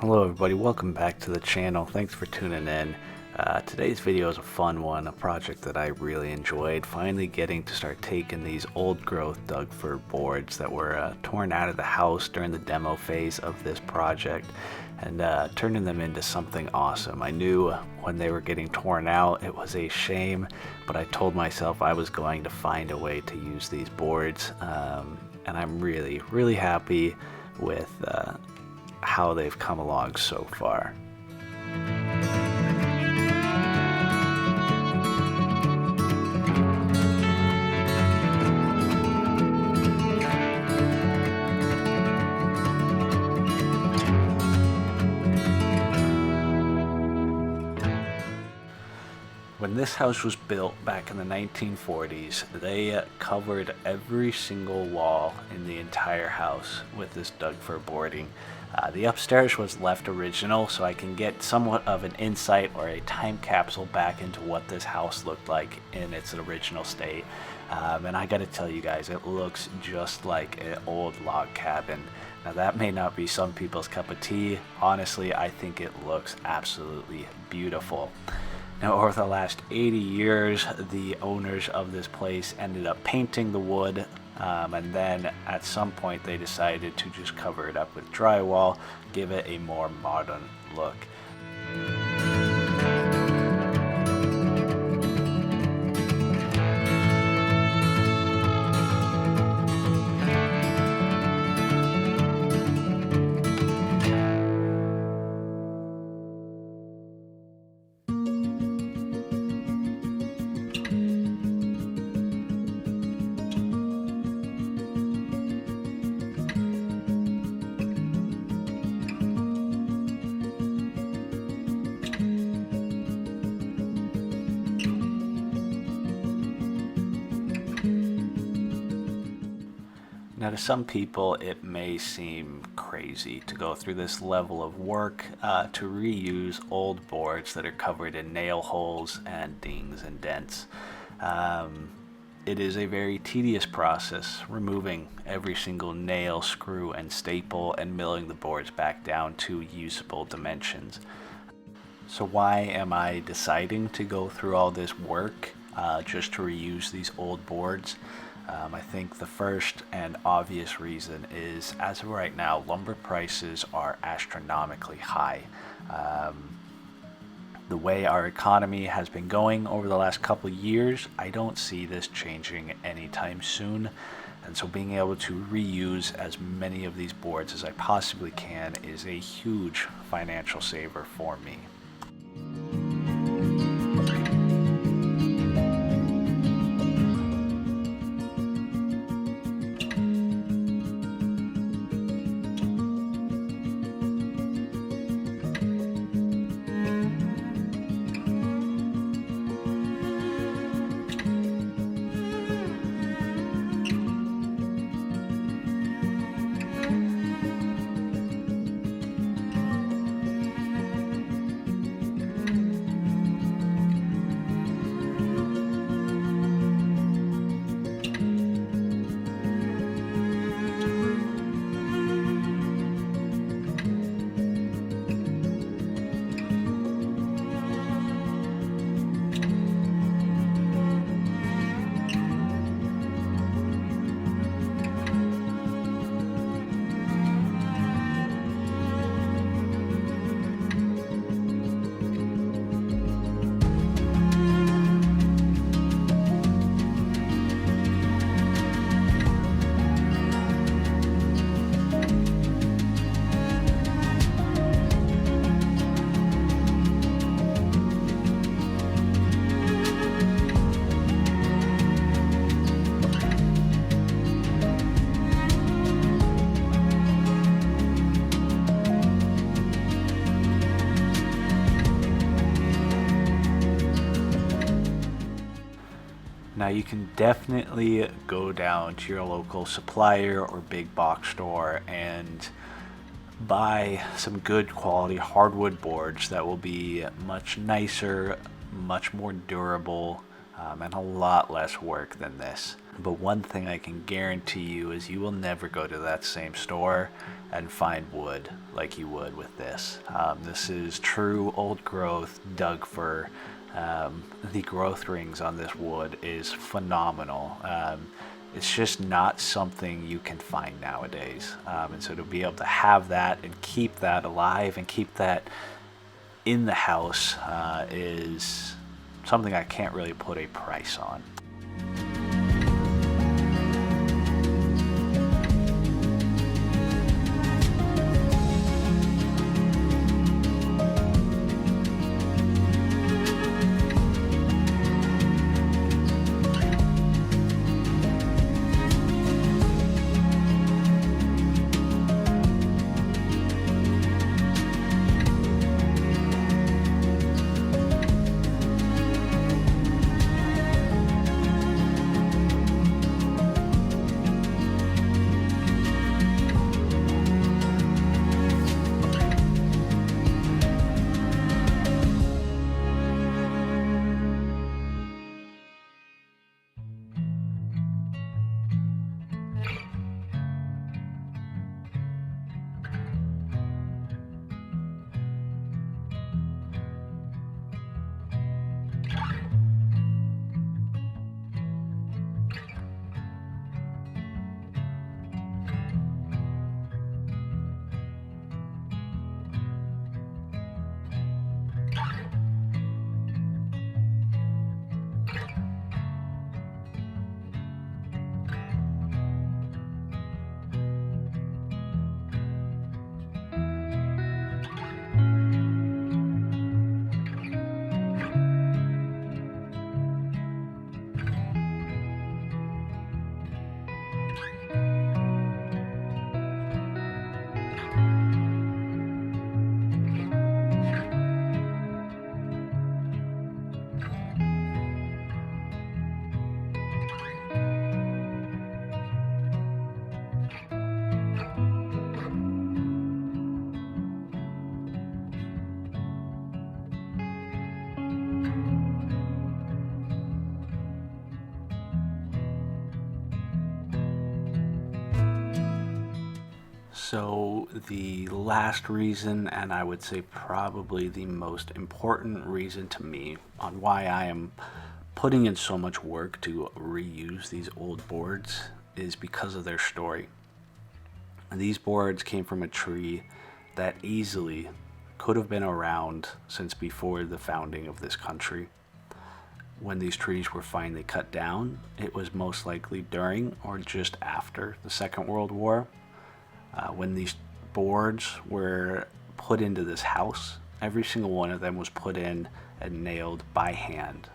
Hello everybody, welcome back to the channel. Thanks for tuning in. Today's video is a fun one, a project that I really enjoyed. Finally getting to start taking these old growth Doug fir boards that were torn out of the house during the demo phase of this project and turning them into something awesome. I knew when they were getting torn out it was a shame, but I told myself I was going to find a way to use these boards, and I'm really happy with how they've come along so far. When this house was built back in the 1940s, they covered every single wall in the entire house with this Doug fir boarding. The upstairs was left original, so I can get somewhat of an insight or a time capsule back into what this house looked like in its original state. And I gotta tell you guys, it looks just like an old log cabin. Now that may not be some people's cup of tea. Honestly, I think it looks absolutely beautiful. Now, over the last 80 years, the owners of this place ended up painting the wood, and then at some point they decided to just cover it up with drywall, give it a more modern look. Now, to some people, it may seem crazy to go through this level of work to reuse old boards that are covered in nail holes and dings and dents. It is a very tedious process, removing every single nail, screw, and staple and milling the boards back down to usable dimensions. So why am I deciding to go through all this work just to reuse these old boards? I think the first and obvious reason is, as of right now, lumber prices are astronomically high. The way our economy has been going over the last couple of years, I don't see this changing anytime soon. And so being able to reuse as many of these boards as I possibly can is a huge financial saver for me. Now you can definitely go down to your local supplier or big box store and buy some good quality hardwood boards that will be much nicer, much more durable, and a lot less work than this. But one thing I can guarantee you is you will never go to that same store and find wood like you would with this. This is true old growth Doug fir. The growth rings on this wood is phenomenal. It's just not something you can find nowadays. And so to be able to have that and keep that alive and keep that in the house is something I can't really put a price on. So the last reason, and I would say probably the most important reason to me on why I am putting in so much work to reuse these old boards is because of their story. These boards came from a tree that easily could have been around since before the founding of this country. When these trees were finally cut down, it was most likely during or just after the Second World War. When these boards were put into this house, every single one of them was put in and nailed by hand.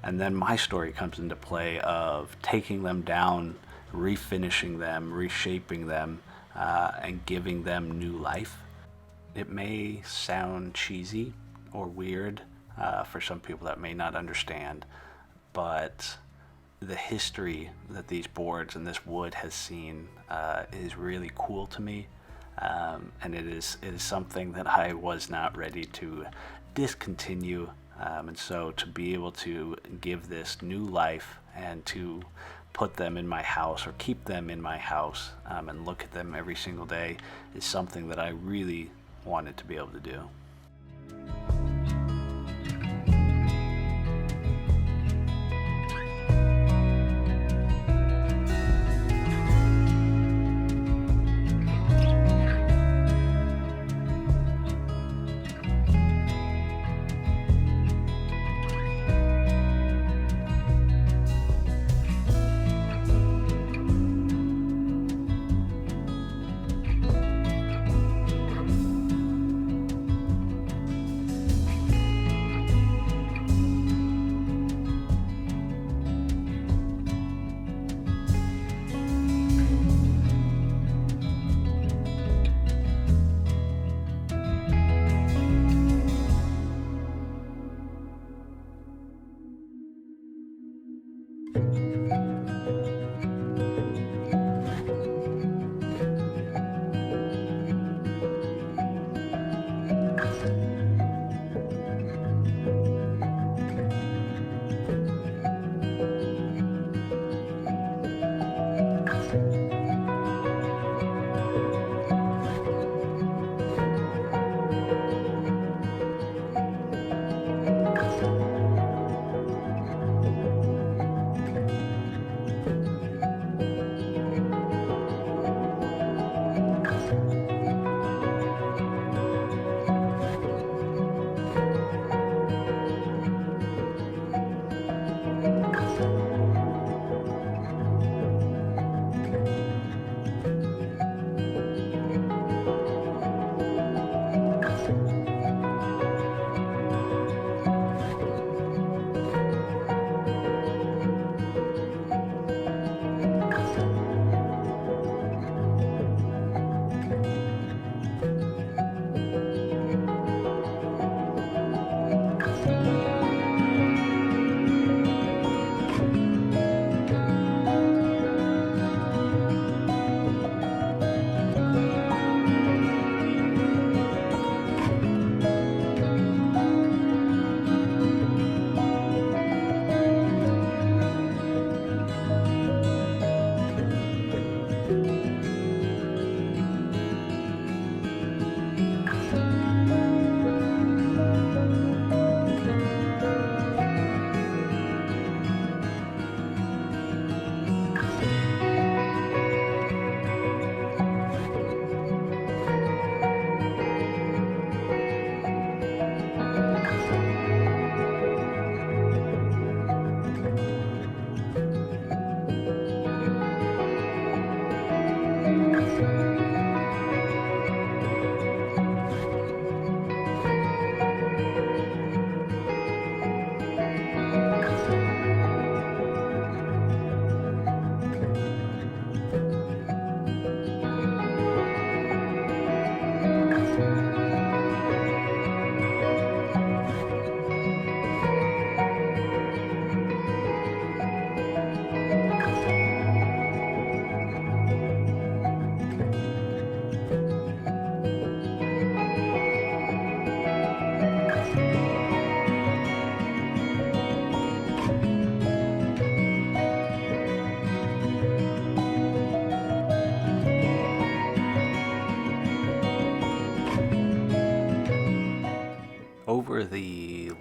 And then my story comes into play of taking them down, refinishing them, reshaping them, and giving them new life. It may sound cheesy or weird for some people that may not understand, but the history that these boards and this wood has seen is really cool to me, and it is something that I was not ready to discontinue, and so to be able to give this new life and to put them in my house or keep them in my house and look at them every single day is something that I really wanted to be able to do.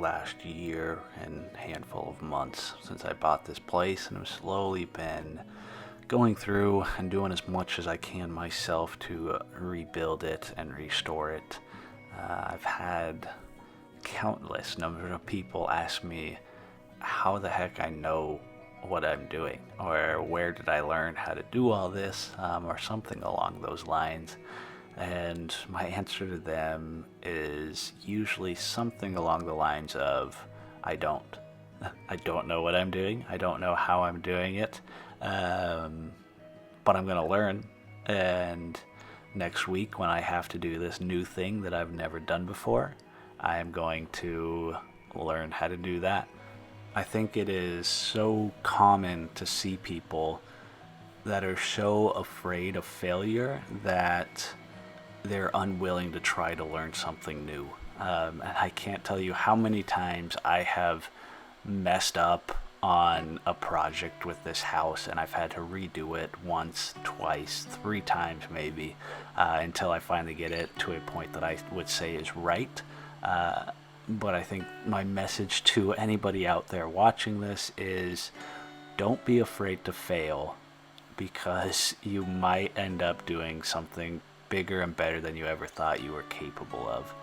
last year and handful of months since I bought this place, and I've slowly been going through and doing as much as I can myself to rebuild it and restore it. I've had countless number of people ask me how the heck I know what I'm doing, or where did I learn how to do all this, or something along those lines. And my answer to them is usually something along the lines of, I don't. I don't know what I'm doing. I don't know how I'm doing it. But I'm going to learn. And next week, when I have to do this new thing that I've never done before, I am going to learn how to do that. I think it is so common to see people that are so afraid of failure that they're unwilling to try to learn something new. And I can't tell you how many times I have messed up on a project with this house, and I've had to redo it once, twice, 3 times maybe, until I finally get it to a point that I would say is right. But I think my message to anybody out there watching this is, don't be afraid to fail, because you might end up doing something bigger and better than you ever thought you were capable of.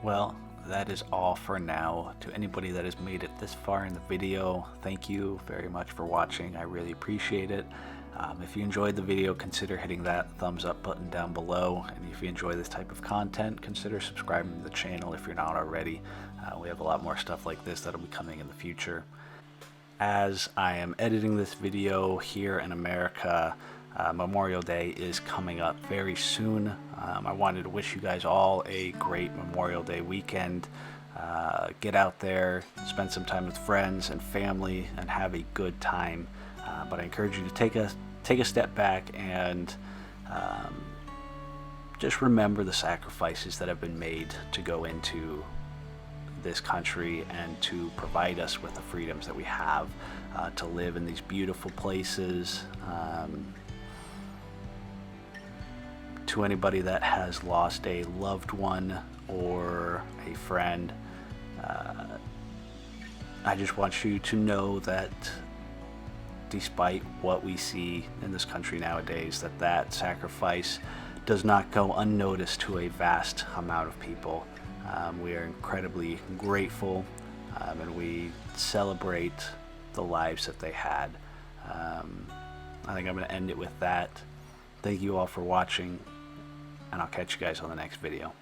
Well, that is all for now. To anybody that has made it this far in the video, thank you very much for watching. I really appreciate it. If you enjoyed the video, consider hitting that thumbs up button down below. And if you enjoy this type of content, consider subscribing to the channel if you're not already. We have a lot more stuff like this that'll be coming in the future. As I am editing this video here in America, Memorial Day is coming up very soon. I wanted to wish you guys all a great Memorial Day weekend. Get out there, spend some time with friends and family, and have a good time. But I encourage you to take a step back and just remember the sacrifices that have been made to go into this country and to provide us with the freedoms that we have to live in these beautiful places. To anybody that has lost a loved one or a friend, I just want you to know that despite what we see in this country nowadays, that sacrifice does not go unnoticed to a vast amount of people. We are incredibly grateful, and we celebrate the lives that they had. I think I'm going to end it with that. Thank you all for watching, and I'll catch you guys on the next video.